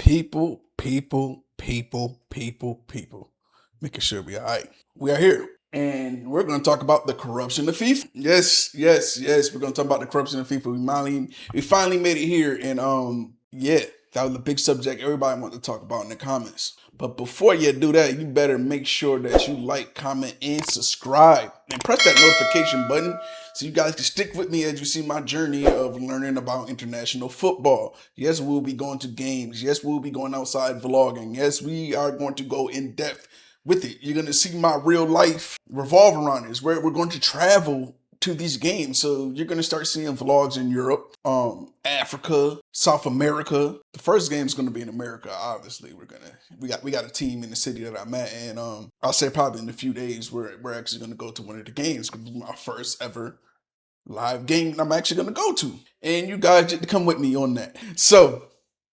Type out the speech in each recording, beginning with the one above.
People. Making sure we all right. We are here. And we're going to talk about the corruption of FIFA. Yes. We're going to talk about the corruption of FIFA. We finally made it here. And yeah, that was the big subject everybody wanted to talk about in the comments. But before you do that, you better make sure that you like, comment, and subscribe. And press that notification button so you guys can stick with me as you see my journey of learning about international football. Yes, we'll be going to games. Yes, we'll be going outside vlogging. Yes, we are going to go in depth with it. You're going to see my real life revolve around this, where we're going to travel to these games. So you're going to start seeing vlogs in Europe, Africa, South America. The first game is going to be in America. Obviously, we got a team in the city that I'm at, and I'll say probably in a few days we're actually going to go to one of the games. It's going to be my first ever live game that I'm actually going to go to, and you guys get to come with me on that. So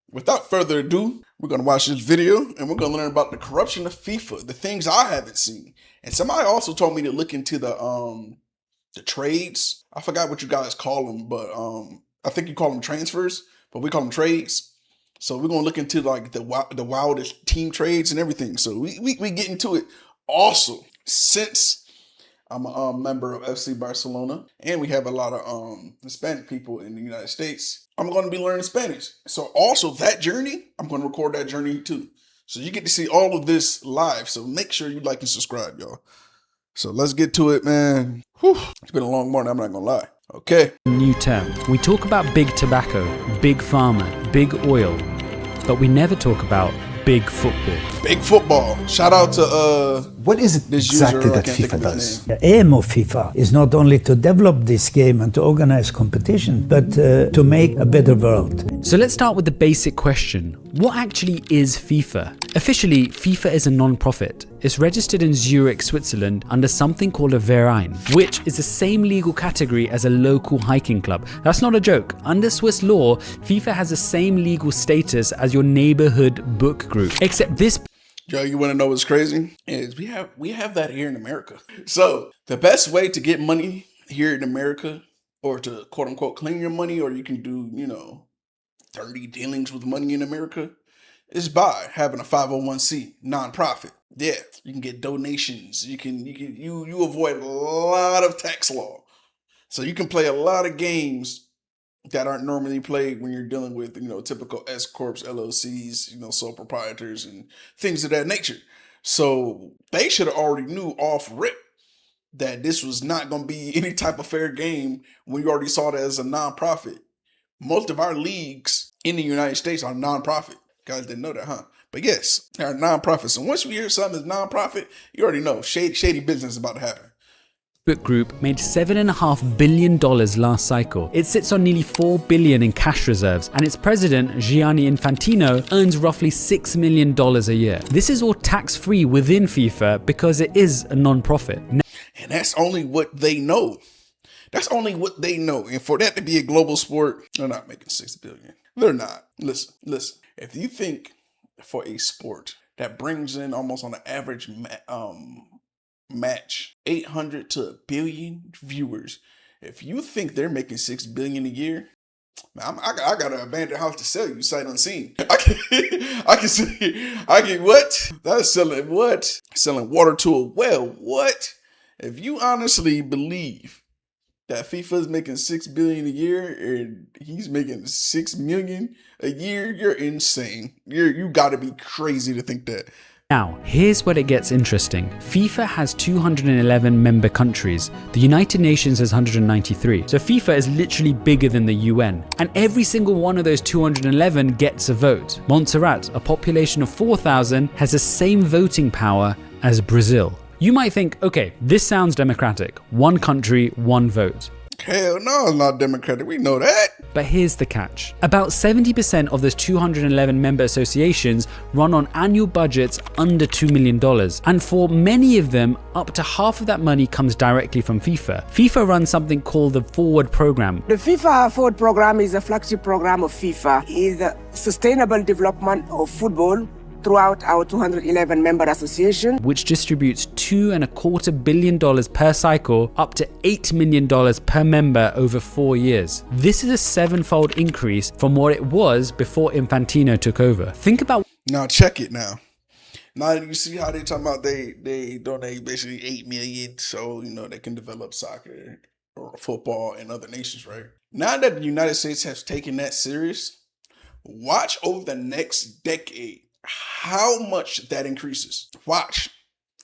without further ado, we're going to watch this video and we're going to learn about the corruption of FIFA, the things I haven't seen. And somebody also told me to look into the trades. I forgot what you guys call them, but I think you call them transfers, but we call them trades. So we're going to look into like the wildest team trades and everything. So we get into it also. Since I'm a member of FC Barcelona and we have a lot of Hispanic people in the United States, I'm going to be learning Spanish. So also that journey, I'm going to record that journey too. So you get to see all of this live. So make sure you like and subscribe, y'all. So let's get to it, man. Whew. It's been a long morning, I'm not going to lie. Okay. New term. We talk about big tobacco, big pharma, big oil, but we never talk about big football. Big football. Shout out to what is it exactly that FIFA does? The aim of FIFA is not only to develop this game and to organize competition, but to make a better world. So let's start with the basic question. What actually is FIFA? Officially, FIFA is a non-profit. It's registered in Zurich, Switzerland under something called a Verein, which is the same legal category as a local hiking club. That's not a joke. Under Swiss law, FIFA has the same legal status as your neighborhood book group, except this. Joe, you want to know what's crazy? Is we have that here in America. So the best way to get money here in America, or to quote unquote clean your money, or you can do, dirty dealings with money in America, is by having a 501c nonprofit. Yeah, you can get donations. You avoid a lot of tax law. So you can play a lot of games that aren't normally played when you're dealing with, typical S corps, LLCs, sole proprietors and things of that nature. So they should have already knew off rip that this was not going to be any type of fair game when you already saw it as a nonprofit. Most of our leagues in the United States are nonprofit. Guys didn't know that, huh? But yes, they're nonprofits. So once we hear something is nonprofit, you already know shady business is about to happen. Book Group made $7.5 billion last cycle. It sits on nearly $4 billion in cash reserves, and its president, Gianni Infantino, earns roughly $6 million a year. This is all tax-free within FIFA because it is a non-profit. And that's only what they know. That's only what they know. And for that to be a global sport, they're not making $6 billion. They're not. Listen. If you think for a sport that brings in almost on an average match 800 to 1 billion viewers, if you think they're making $6 billion a year, man, I got an abandoned house to sell you sight unseen. I can what? That's selling what? Selling water to a well. What? If you honestly believe that FIFA is making $6 billion a year and he's making $6 million a year, you're insane. You got to be crazy to think that. Now, here's where it gets interesting. FIFA has 211 member countries. The United Nations has 193. So FIFA is literally bigger than the UN. And every single one of those 211 gets a vote. Montserrat, a population of 4,000, has the same voting power as Brazil. You might think, okay, this sounds democratic. One country, one vote. Hell no, it's not democratic. We know that. But here's the catch. About 70% of those 211 member associations run on annual budgets under $2 million. And for many of them, up to half of that money comes directly from FIFA. FIFA runs something called the Forward Program. The FIFA Forward Program is a flagship program of FIFA. It's the sustainable development of football throughout our 211 member association, which distributes $2.25 billion per cycle, up to $8 million per member over 4 years. This is a 7-fold increase from what it was before Infantino took over. Think about now. Check it now. Now you see how they talking about they donate basically 8 million so they can develop soccer or football in other nations, right? Now that the United States has taken that serious, watch over the next decade how much that increases. Watch.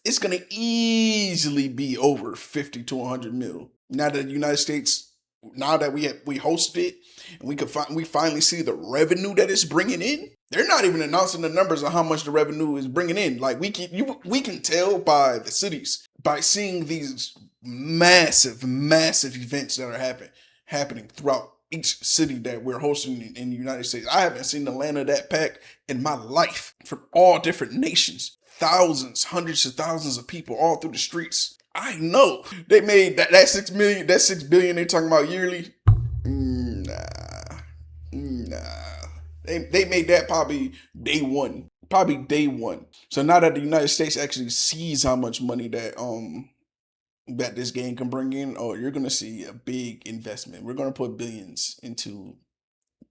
It's gonna easily be over 50 to 100 mil. Now that the United States, now that we hosted it and we finally see the revenue that it's bringing in. They're not even announcing the numbers of how much the revenue is bringing in. Like we can tell by the cities, by seeing these massive events that are happening throughout each city that we're hosting in the United States. I haven't seen Atlanta that packed in my life, from all different nations, thousands, hundreds of thousands of people all through the streets. I know they made that $6 billion they're talking about yearly. Nah. They made that probably day one. So now that the United States actually sees how much money that that this game can bring in, you're gonna see a big investment. We're gonna put billions into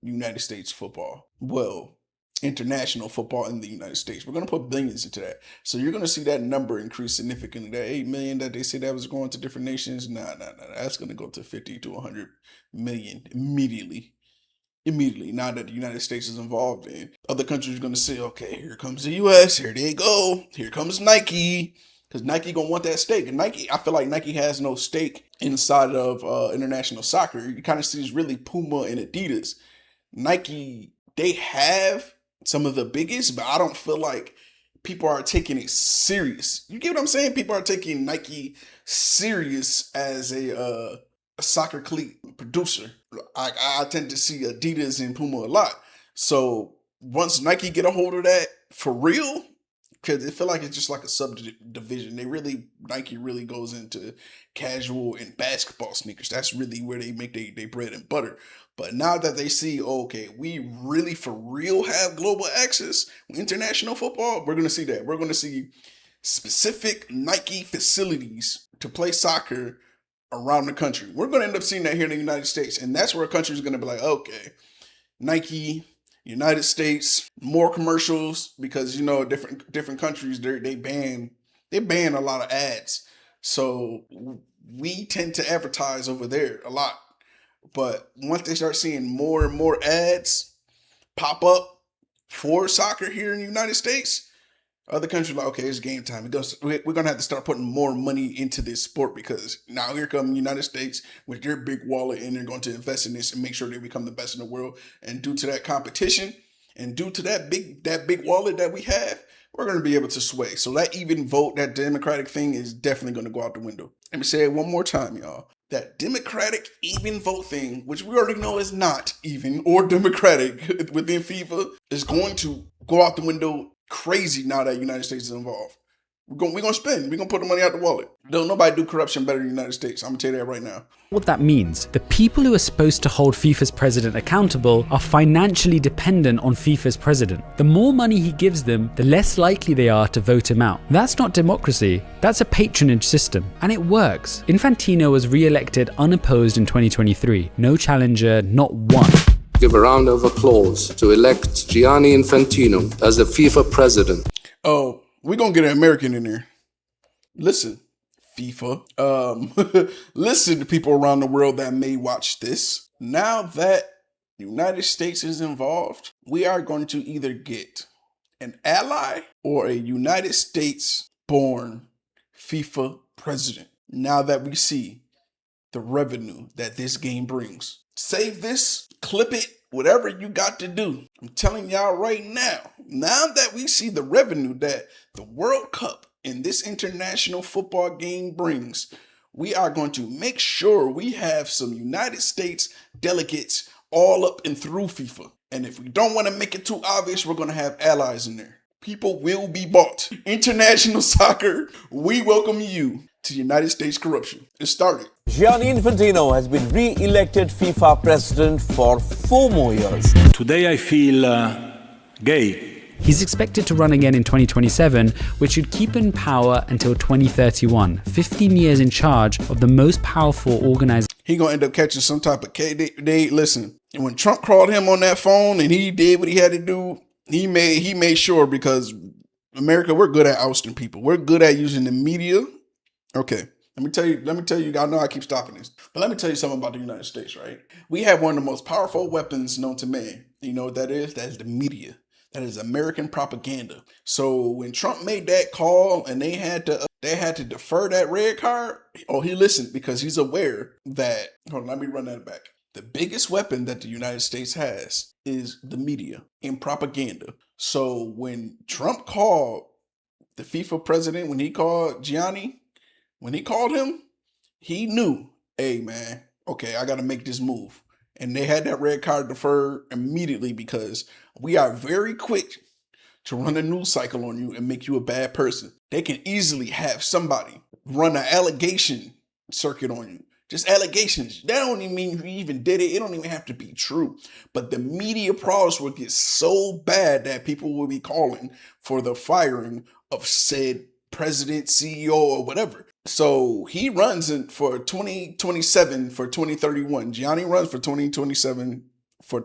United States football. Well, international football in the United States. We're gonna put billions into that. So you're gonna see that number increase significantly. That 8 million that they say that was going to different nations, nah. That's gonna go to 50 to 100 million immediately. Now that the United States is involved in, other countries are going to say, okay, here comes the US, here they go, here comes Nike, because Nike going to want that stake. And Nike, I feel like Nike has no stake inside of international soccer. You kind of see it's really Puma and Adidas. Nike, they have some of the biggest, but I don't feel like people are taking it serious. You get what I'm saying? People are taking Nike serious as a soccer cleat producer. I tend to see Adidas and Puma a lot. So once Nike get a hold of that for real, because it feel like it's just like a subdivision. Nike really goes into casual and basketball sneakers. That's really where they make their bread and butter. But now that they see, okay, we really for real have global access, international football, we're going to see that. We're going to see specific Nike facilities to play soccer around the country. We're going to end up seeing that here in the United States. And that's where a country is going to be like, okay, Nike, United States, more commercials, because, different countries, they ban a lot of ads. So we tend to advertise over there a lot. But once they start seeing more and more ads pop up for soccer here in the United States, other countries are like, okay, it's game time. We're going to have to start putting more money into this sport, because now here come the United States with their big wallet, and they're going to invest in this and make sure they become the best in the world. And due to that competition and due to that big wallet that we have, we're going to be able to sway. So that even vote, that Democratic thing is definitely going to go out the window. Let me say it one more time, y'all. That Democratic even vote thing, which we already know is not even or democratic within FIFA, is going to go out the window crazy now that the United States is involved. We're gonna spend. We're gonna put the money out the wallet. Don't nobody do corruption better than the United States. I'm gonna tell you that right now. what that means. The people who are supposed to hold FIFA's president accountable are financially dependent on FIFA's president. The more money he gives them, the less likely they are to vote him out. That's not democracy, that's a patronage system. And it works. Infantino was re-elected unopposed in 2023. No challenger, not one. Give a round of applause to elect Gianni Infantino as the FIFA president. Oh, we're going to get an American in there. Listen, FIFA. Listen to people around the world that may watch this. Now that the United States is involved, we are going to either get an ally or a United States-born FIFA president. Now that we see the revenue that this game brings. Save this, clip it, whatever you got to do. I'm telling y'all right now that we see the revenue that the World Cup and this international football game brings, we are going to make sure we have some United States delegates all up and through FIFA. And if we don't want to make it too obvious, we're going to have allies in there. People will be bought. International soccer, we welcome you to United States corruption. It started. Gianni Infantino has been re-elected FIFA president for 4 more years. Today I feel gay. He's expected to run again in 2027, which should keep him in power until 2031, 15 years in charge of the most powerful organization. He gonna end up catching some type of listen. When Trump called him on that phone and he did what he had to do, he made sure, because America, we're good at ousting people. We're good at using the media. Okay. Let me tell you, I know I keep stopping this, but let me tell you something about the United States, right? We have one of the most powerful weapons known to man. You know what that is? That is the media. That is American propaganda. So when Trump made that call and they had to defer that red card, he listened, because he's aware that, hold on, let me run that back. The biggest weapon that the United States has is the media and propaganda. So when Trump called the FIFA president, when he called Gianni, when he called him, he knew, hey man, okay, I got to make this move. And they had that red card deferred immediately, because we are very quick to run a news cycle on you and make you a bad person. They can easily have somebody run an allegation circuit on you. Just allegations. That don't even mean you even did it. It don't even have to be true. But the media prowess will get so bad that people will be calling for the firing of said president, CEO, or whatever. So he runs for 2027 for 2031. Gianni runs for 2027 for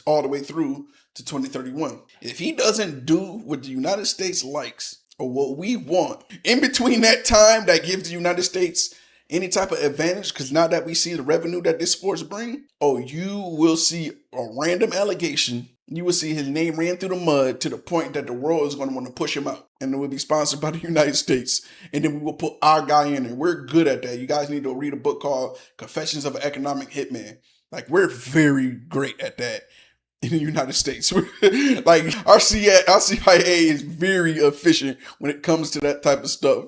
all the way through to 2031. If he doesn't do what the United States likes or what we want in between that time, that gives the United States any type of advantage, because now that we see the revenue that this sports bring, you will see a random allegation. You will see his name ran through the mud to the point that the world is going to want to push him out. And it will be sponsored by the United States. And then we will put our guy in there. We're good at that. You guys need to read a book called Confessions of an Economic Hitman. Like, we're very great at that in the United States. Like, our CIA is very efficient when it comes to that type of stuff.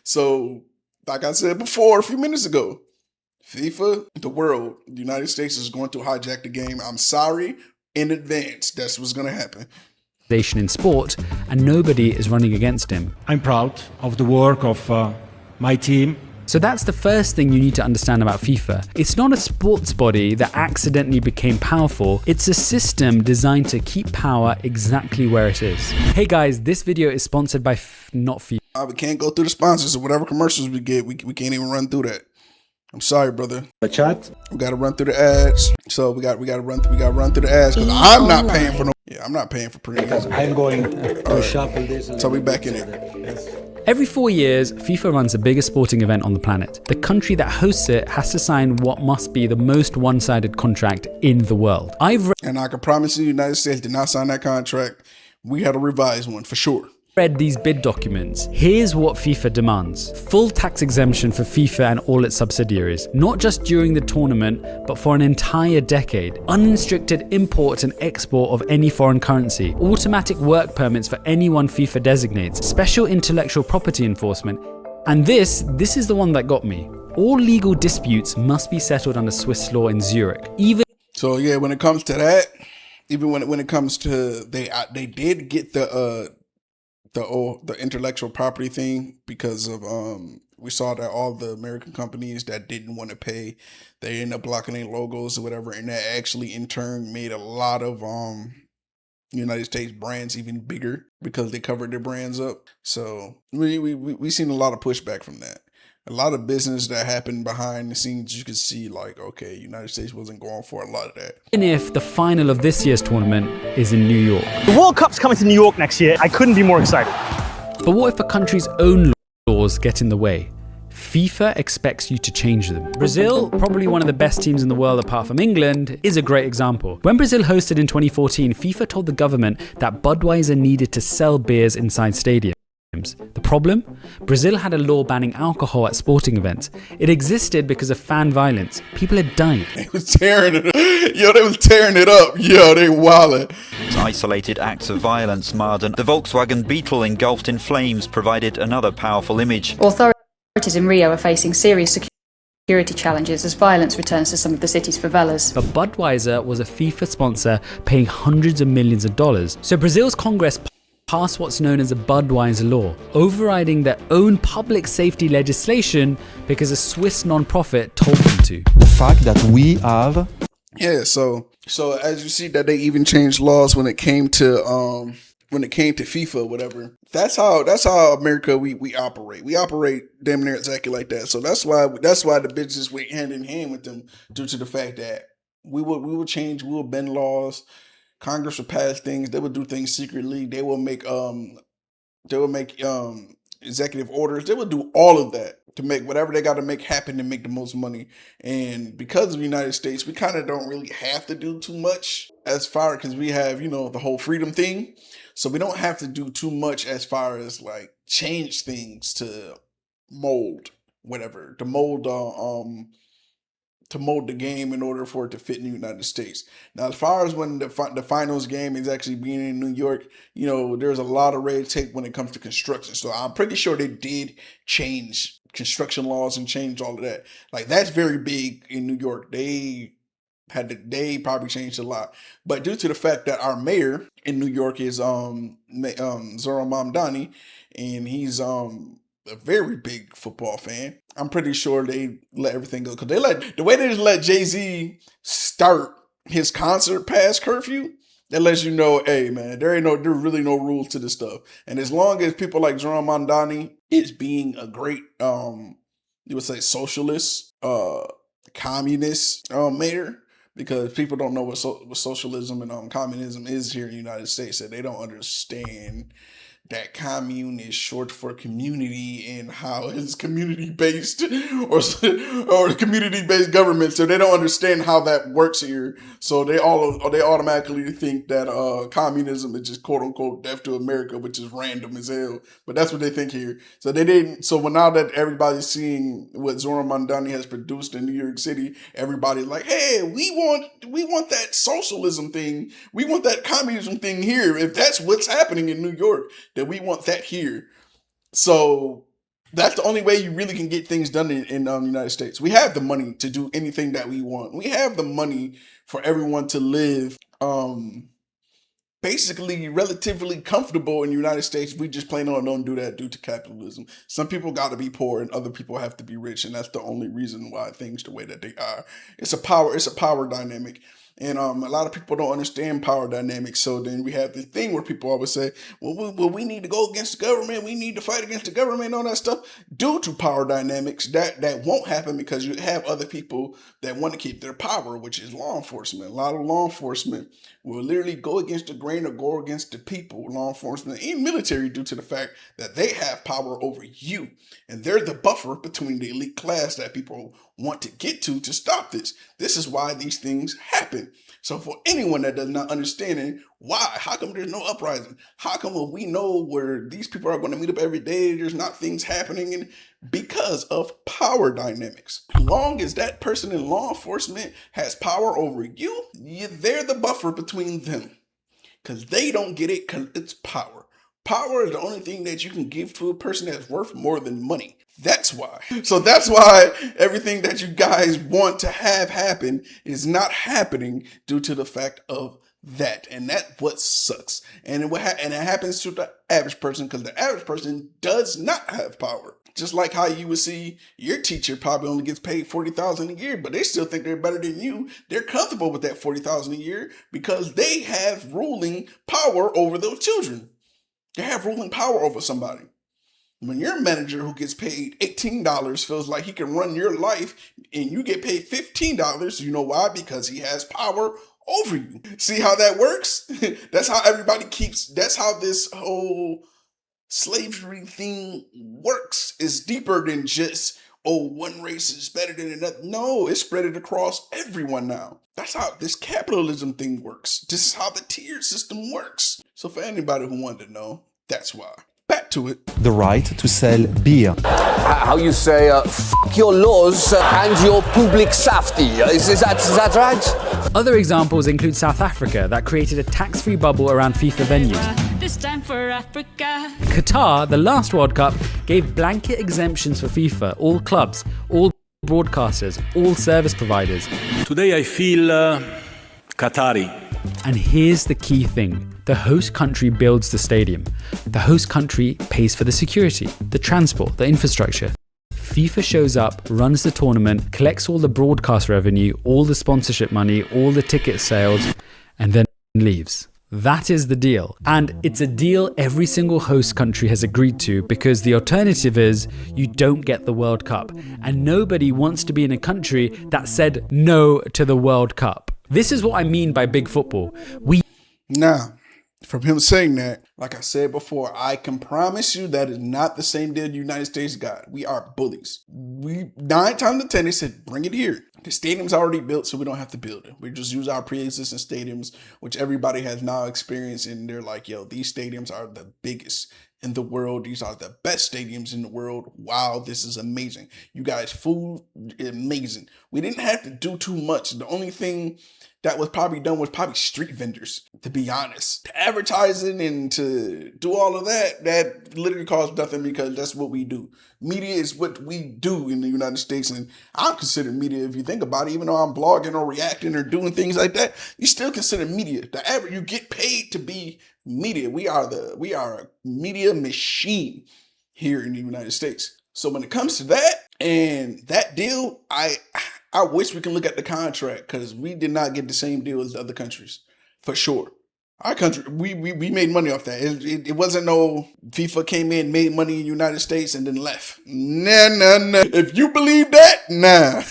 So, like I said before a few minutes ago, FIFA, the world, the United States is going to hijack the game. I'm sorry in advance. That's what's going to happen. In sport, and nobody is running against him. I'm proud of the work of my team. So that's the first thing you need to understand about FIFA. It's not a sports body that accidentally became powerful. It's a system designed to keep power exactly where it is. Hey guys, this video is sponsored by not FIFA. We can't go through the sponsors or whatever commercials we get. We can't even run through that. I'm sorry, brother. The chat. We got to run through the ads. So we got to run through the ads, because I'm not paying for no. Yeah, I'm not paying for premium. I'm going to shuffle this. So we back in it. Yes. Every 4 years, FIFA runs the biggest sporting event on the planet. The country that hosts it has to sign what must be the most one-sided contract in the world. And I can promise you, the United States did not sign that contract. We had to revise one for sure. Read these bid documents. Here's what FIFA demands. Full tax exemption for FIFA and all its subsidiaries, not just during the tournament, but for an entire decade. Unrestricted import and export of any foreign currency. Automatic work permits for anyone FIFA designates. Special intellectual property enforcement. And this is the one that got me. All legal disputes must be settled under Swiss law in Zurich. So yeah, when it comes to that, even when it comes to they did get the intellectual property thing, because of we saw that all the American companies that didn't want to pay, they ended up blocking their logos or whatever, and that actually in turn made a lot of United States brands even bigger because they covered their brands up. So we seen a lot of pushback from that. A lot of business that happened behind the scenes, you could see like, okay, United States wasn't going for a lot of that. Even if the final of this year's tournament is in New York. The World Cup's coming to New York next year. I couldn't be more excited. But what if a country's own laws get in the way? FIFA expects you to change them. Brazil, probably one of the best teams in the world apart from England, is a great example. When Brazil hosted in 2014, FIFA told the government that Budweiser needed to sell beers inside stadiums. The problem? Brazil had a law banning alcohol at sporting events. It existed because of fan violence. People had died. They was tearing it up. They was tearing it up. They wildin'. Isolated acts of violence marred, and the Volkswagen Beetle engulfed in flames provided another powerful image. Authorities in Rio are facing serious security challenges as violence returns to some of the city's favelas. But Budweiser was a FIFA sponsor paying hundreds of millions of dollars. So Brazil's Congress passed what's known as a Budweiser law, overriding their own public safety legislation because a Swiss non-profit told them to. The fact that we have... Yeah, so as you see that they even changed laws when it came to when it came to FIFA or whatever. That's how America we operate. We operate damn near exactly like that. So that's why the bitches went hand in hand with them, due to the fact that we will change, we will bend laws. Congress will pass things. They will do things secretly. They will make executive orders. They will do all of that to make whatever they got to make happen to make the most money. And because of the United States, we kind of don't really have to do too much as far, because we have, the whole freedom thing. So we don't have to do too much as far as like change things to mold whatever, to mold the game in order for it to fit in the United States. Now, as far as when the finals game is actually being in New York, there's a lot of red tape when it comes to construction. So I'm pretty sure they did change construction laws and change all of that. Like, that's very big in New York. They probably changed a lot. But due to the fact that our mayor in New York is Zoran Mamdani, and he's a very big football fan, I'm pretty sure they let everything go, because the way they just let Jay-Z start his concert past curfew, that lets you know, hey man, there's really no rules to this stuff. And as long as people like Zoran Mamdani is being a great you would say socialist, communist mayor, because people don't know what socialism and communism is here in the United States, and they don't understand that commune is short for community, and how it's community-based or community-based government. So they don't understand how that works here. So they automatically think that communism is just quote-unquote death to America, which is random as hell. But that's what they think here. So they didn't. So now that everybody's seeing what Zoran Mamdani has produced in New York City, everybody's like, hey, we want that socialism thing. We want that communism thing here. If that's what's happening in New York, that we want that here. So that's the only way you really can get things done in the United States. We have the money to do anything that we want. We have the money for everyone to live basically relatively comfortable in the United States. We just plain on don't do that due to capitalism. Some people got to be poor and other people have to be rich, and that's the only reason why things the way that they are. It's a power dynamic. And a lot of people don't understand power dynamics. So then we have this thing where people always say, well, we need to go against the government. We need to fight against the government and all that stuff. Due to power dynamics, that won't happen, because you have other people that want to keep their power, which is law enforcement. A lot of law enforcement will literally go against the grain or go against the people, law enforcement and military, due to the fact that they have power over you. And they're the buffer between the elite class that people want to get to stop this. This is why these things happen. So for anyone that does not understand why, how come there's no uprising? How come we know where these people are going to meet up every day, there's not things happening? And because of power dynamics. As long as that person in law enforcement has power over you, they're the buffer between them, because they don't get it, because it's power. Power is the only thing that you can give to a person that's worth more than money. That's why. So that's why everything that you guys want to have happen is not happening, due to the fact of that. And that's what sucks. And it happens to the average person, because the average person does not have power. Just like how you would see your teacher probably only gets paid $40,000 a year, but they still think they're better than you. They're comfortable with that $40,000 a year because they have ruling power over those children. They have ruling power over somebody. When your manager who gets paid $18 feels like he can run your life and you get paid $15, you know why? Because he has power over you. See how that works? That's how this whole slavery thing works. It's deeper than just, one race is better than another. No, it's spread it across everyone now. That's how this capitalism thing works. This is how the tier system works. So for anybody who wanted to know, that's why. Back to it. The right to sell beer. How you say, f*** your laws and your public safety. Is that right? Other examples include South Africa, that created a tax-free bubble around FIFA venues. This time for Africa. Qatar, the last World Cup, gave blanket exemptions for FIFA, all clubs, all broadcasters, all service providers. Today I feel Qatari. And here's the key thing. The host country builds the stadium. The host country pays for the security, the transport, the infrastructure. FIFA shows up, runs the tournament, collects all the broadcast revenue, all the sponsorship money, all the ticket sales, and then leaves. That is the deal. And it's a deal every single host country has agreed to, because the alternative is you don't get the World Cup. And nobody wants to be in a country that said no to the World Cup. This is what I mean by big football. Now, from him saying that, like I said before, I can promise you that is not the same deal the United States got. We are bullies. 9 times out of 10, they said, bring it here. The stadium's already built, so we don't have to build it. We just use our pre-existing stadiums, which everybody has now experienced, and they're like, yo, these stadiums are the biggest in the world. These are the best stadiums in the world. Wow, this is amazing. You guys, food, amazing. We didn't have to do too much. The only thing that was probably done was probably street vendors, to be honest. To advertising and to do all of that, that literally costs nothing, because that's what we do. Media is what we do in the United States, and I'm considered media if you think about it. Even though I'm blogging or reacting or doing things like that, you still consider media. You get paid to be media. We are a media machine here in the United States. So when it comes to that and that deal, I wish we can look at the contract, because we did not get the same deal as the other countries, for sure. Our country, we made money off that. It wasn't no FIFA came in, made money in the United States, and then left. Nah. If you believe that, nah,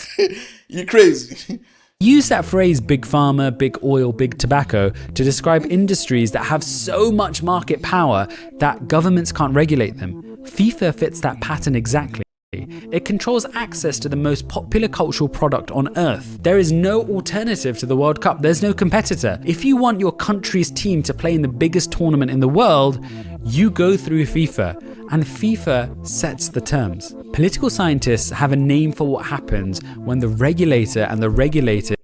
you're crazy. Use that phrase big pharma, big oil, big tobacco to describe industries that have so much market power that governments can't regulate them. FIFA fits that pattern exactly. It controls access to the most popular cultural product on earth. There is no alternative to the World Cup. There's no competitor. If you want your country's team to play in the biggest tournament in the world, you go through FIFA, and FIFA sets the terms. Political scientists have a name for what happens when the regulator and the regulated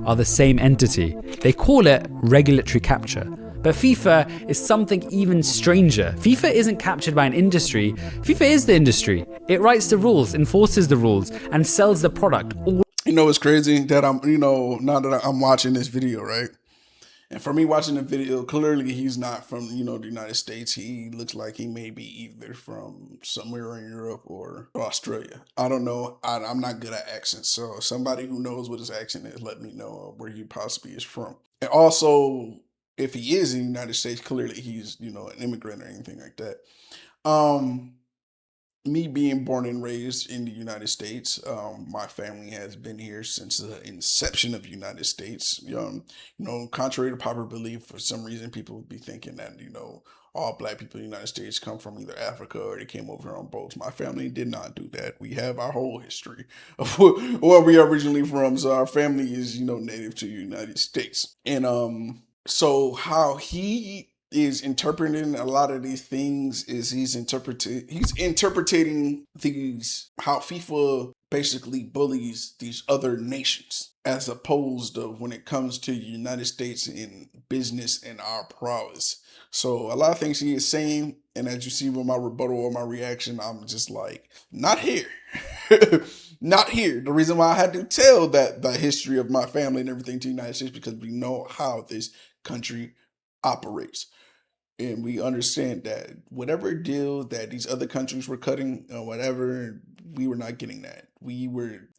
are the same entity. They call it regulatory capture. But FIFA is something even stranger. FIFA isn't captured by an industry. FIFA is the industry. It writes the rules, enforces the rules, and sells the product. You know, it's crazy that now that I'm watching this video, right? And for me watching the video, clearly he's not from, the United States. He looks like he may be either from somewhere in Europe or Australia. I don't know. I'm not good at accents. So somebody who knows what his accent is, let me know where he possibly is from. And also, if he is in the United States, clearly he's, an immigrant or anything like that. Me being born and raised in the United States, my family has been here since the inception of the United States. Contrary to popular belief, for some reason, people would be thinking that, all black people in the United States come from either Africa or they came over here on boats. My family did not do that. We have our whole history of where we are originally from. So our family is, native to the United States. And so how he is interpreting a lot of these things is he's interpreting these, how FIFA basically bullies these other nations, as opposed to when it comes to the United States in business and our prowess. So a lot of things he is saying, and as you see with my rebuttal or my reaction, I'm just like, not here. Not here. The reason why I had to tell that the history of my family and everything to the United States, because we know how this country operates. And we understand that whatever deal that these other countries were cutting or whatever, we were not getting that.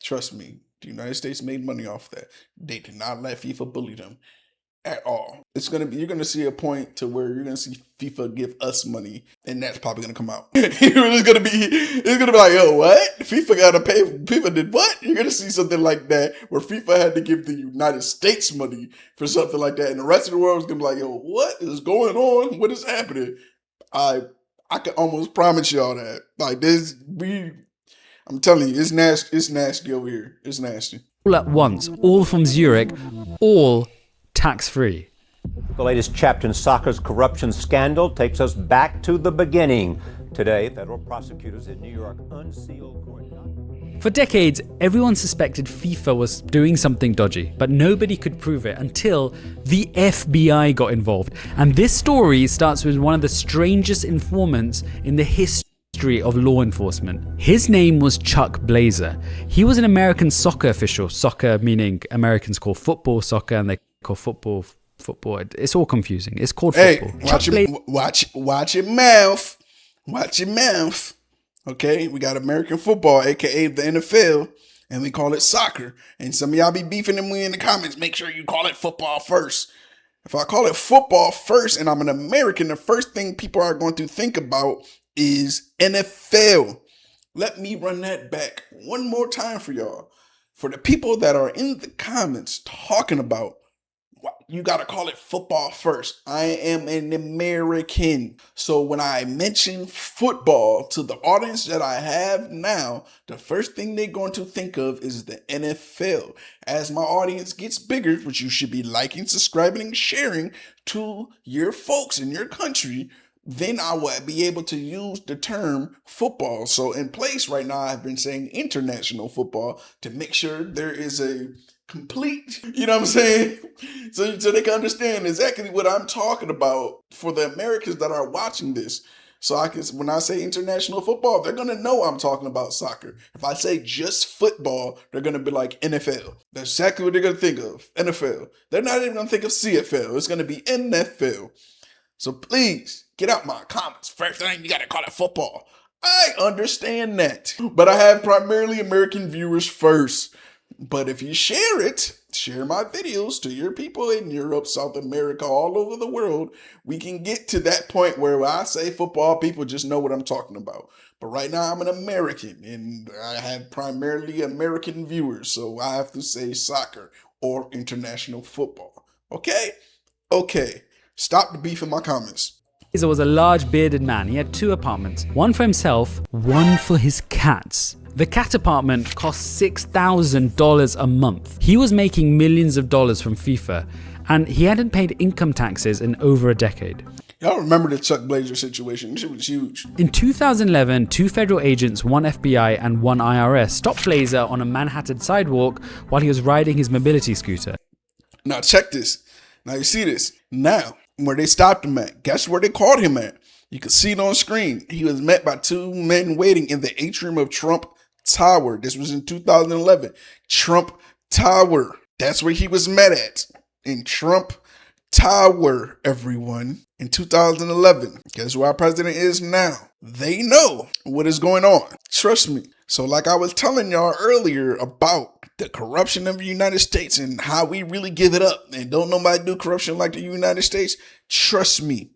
Trust me, the United States made money off that. They did not let FIFA bully them at all. You're gonna see a point to where you're gonna see FIFA give us money, and that's probably gonna come out. It's gonna be like, yo, what? FIFA gotta pay. FIFA did what? You're gonna see something like that where FIFA had to give the United States money for something like that, and the rest of the world is gonna be like, yo, what is going on? What is happening? I can almost promise y'all that. Like this, I'm telling you, it's nasty. It's nasty over here. It's nasty. All at once, all from Zurich, all tax-free. The latest chapter in soccer's corruption scandal takes us back to the beginning. Today, federal prosecutors in New York unsealed court. For decades, everyone suspected FIFA was doing something dodgy, but nobody could prove it until the FBI got involved. And this story starts with one of the strangest informants in the history of law enforcement. His name was Chuck Blazer. He was an American soccer official, soccer meaning Americans call football soccer, and they call football. It's all confusing. It's called football. Watch your mouth. Watch your mouth. Okay, we got American football, aka the NFL, and we call it soccer. And some of y'all be beefing with me in the comments. Make sure you call it football first. If I call it football first and I'm an American, the first thing people are going to think about is NFL. Let me run that back one more time for y'all. For the people that are in the comments talking about, you got to call it football first. I am an American. So when I mention football to the audience that I have now, the first thing they're going to think of is the NFL. As my audience gets bigger, which you should be liking, subscribing, and sharing to your folks in your country, then I will be able to use the term football. So in place right now, I've been saying international football to make sure there is a complete, you know what I'm saying? So they can understand exactly what I'm talking about for the Americans that are watching this. So when I say international football, they're going to know I'm talking about soccer. If I say just football, they're going to be like NFL. That's exactly what they're going to think of, NFL. They're not even going to think of CFL. It's going to be NFL. So please get out my comments. First thing, you got to call it football. I understand that. But I have primarily American viewers first. But if you share it, share my videos to your people in Europe, South America, all over the world, we can get to that point where when I say football, people just know what I'm talking about. But right now I'm an American and I have primarily American viewers, so I have to say soccer or international football. Okay? Okay. Stop the beef in my comments. There was a large bearded man. He had 2 apartments, one for himself, one for his cats. The cat apartment cost $6,000 a month. He was making millions of dollars from FIFA, and he hadn't paid income taxes in over a decade. Y'all remember the Chuck Blazer situation? This shit was huge. In 2011, 2 federal agents, 1 FBI and 1 IRS, stopped Blazer on a Manhattan sidewalk while he was riding his mobility scooter. Now check this. Now you see this. Now, where they stopped him at, guess where they caught him at? You can see it on screen. He was met by 2 men waiting in the atrium of Trump Tower. This was in 2011. Trump Tower. That's where he was met at. In Trump Tower, everyone. In 2011. Guess where our president is now? They know what is going on. Trust me. So like I was telling y'all earlier about the corruption of the United States and how we really give it up and don't nobody do corruption like the United States. Trust me.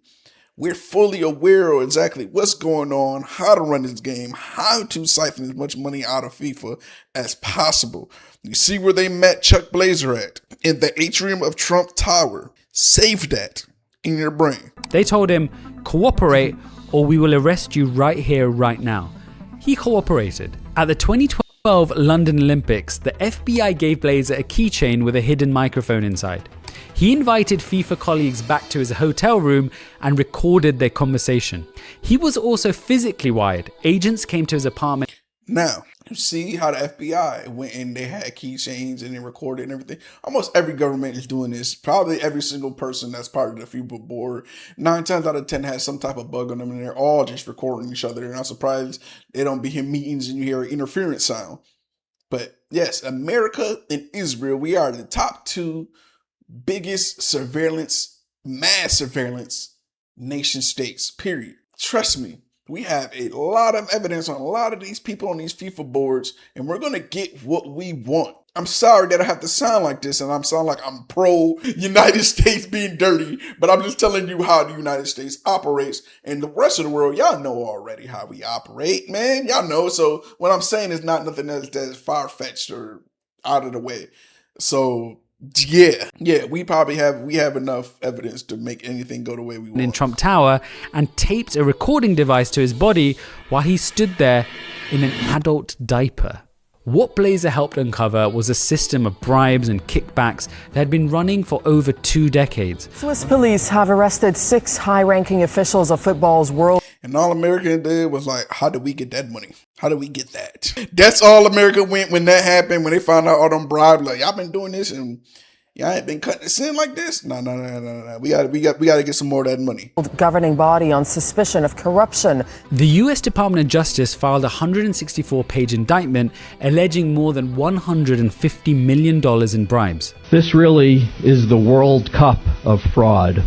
We're fully aware of exactly what's going on, how to run this game, how to siphon as much money out of FIFA as possible. You see where they met Chuck Blazer at? In the atrium of Trump Tower. Save that in your brain. They told him, cooperate or we will arrest you right here, right now. He cooperated. At the 2012 London Olympics, the FBI gave Blazer a keychain with a hidden microphone inside. He invited FIFA colleagues back to his hotel room and recorded their conversation. He was also physically wired. Agents came to his apartment. Now, you see how the FBI went in, they had keychains and they recorded and everything. Almost every government is doing this. Probably every single person that's part of the FIFA board, 9 times out of 10 has some type of bug on them and they're all just recording each other. They're not surprised they don't be in meetings and you hear an interference sound. But yes, America and Israel, we are the top 2 biggest surveillance, mass surveillance nation states, period. Trust me, we have a lot of evidence on a lot of these people on these FIFA boards, and we're going to get what we want. I'm sorry that I have to sound like this, and I'm sound like I'm pro United States being dirty, but I'm just telling you how the United States operates, and the rest of the world, y'all know already how we operate, man. Y'all know, so what I'm saying is not nothing that's far-fetched or out of the way. So yeah, we have enough evidence to make anything go the way we want. In Trump Tower and taped a recording device to his body while he stood there in an adult diaper. What Blazer helped uncover was a system of bribes and kickbacks that had been running for over 2 decades. Swiss police have arrested 6 high-ranking officials of football's world. And all America did was like, how do we get that money? How do we get that? That's all America went when that happened, when they found out all them bribes. Like, y'all been doing this and y'all ain't been cutting this in like this? No. We gotta get some more of that money. Governing body on suspicion of corruption. The US Department of Justice filed a 164-page indictment alleging more than $150 million in bribes. This really is the World Cup of fraud.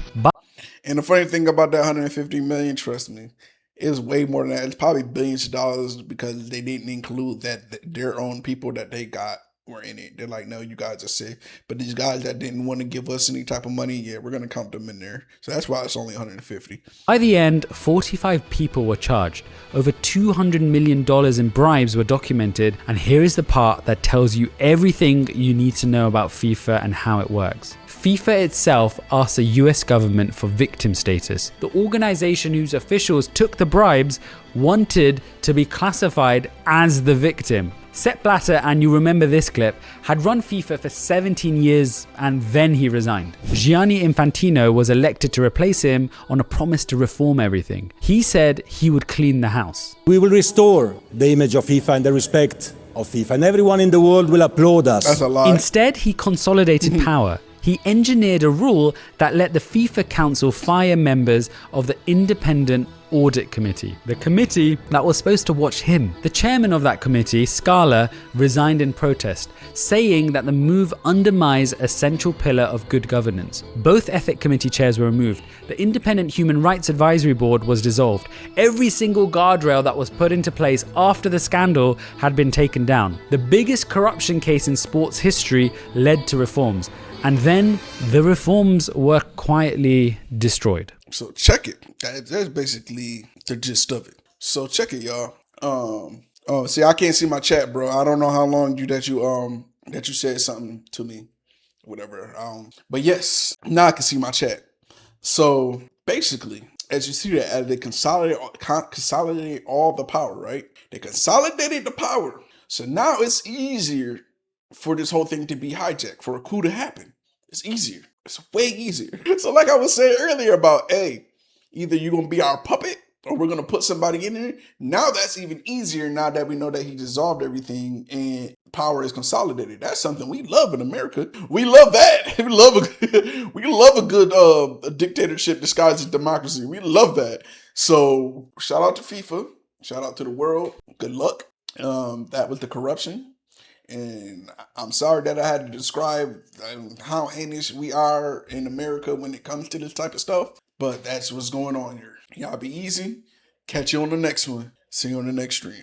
And the funny thing about that 150 million, trust me, is way more than that. It's probably billions of dollars because they didn't include that their own people that they got were in it. They're like, no, you guys are safe. But these guys that didn't want to give us any type of money, yeah, we're going to count them in there. So that's why it's only 150. By the end, 45 people were charged. Over $200 million in bribes were documented. And here is the part that tells you everything you need to know about FIFA and how it works. FIFA itself asked the US government for victim status. The organization whose officials took the bribes wanted to be classified as the victim. Sepp Blatter, and you remember this clip, had run FIFA for 17 years and then he resigned. Gianni Infantino was elected to replace him on a promise to reform everything. He said he would clean the house. We will restore the image of FIFA and the respect of FIFA, and everyone in the world will applaud us. That's a lie. Instead, he consolidated power. He engineered a rule that let the FIFA Council fire members of the Independent Audit Committee, the committee that was supposed to watch him. The chairman of that committee, Scala, resigned in protest, saying that the move undermines a central pillar of good governance. Both ethic committee chairs were removed. The Independent Human Rights Advisory Board was dissolved. Every single guardrail that was put into place after the scandal had been taken down. The biggest corruption case in sports history led to reforms. And then the reforms were quietly destroyed. So check it. That's basically the gist of it. So check it, y'all. Oh, see, I can't see my chat, bro. I don't know how long that you said something to me, whatever. But yes, now I can see my chat. So basically, as you see that, they consolidate all the power, right? They consolidated the power. So now it's easier for this whole thing to be hijacked, for a coup to happen. It's easier. It's way easier. So like I was saying earlier about, hey, either you're going to be our puppet or we're going to put somebody in there. Now that's even easier now that we know that he dissolved everything and power is consolidated. That's something we love in America. We love that. We love a good dictatorship disguised as democracy. We love that. So shout out to FIFA. Shout out to the world. Good luck. That was the corruption. And I'm sorry that I had to describe how heinous we are in America when it comes to this type of stuff. But that's what's going on here. Y'all be easy. Catch you on the next one. See you on the next stream.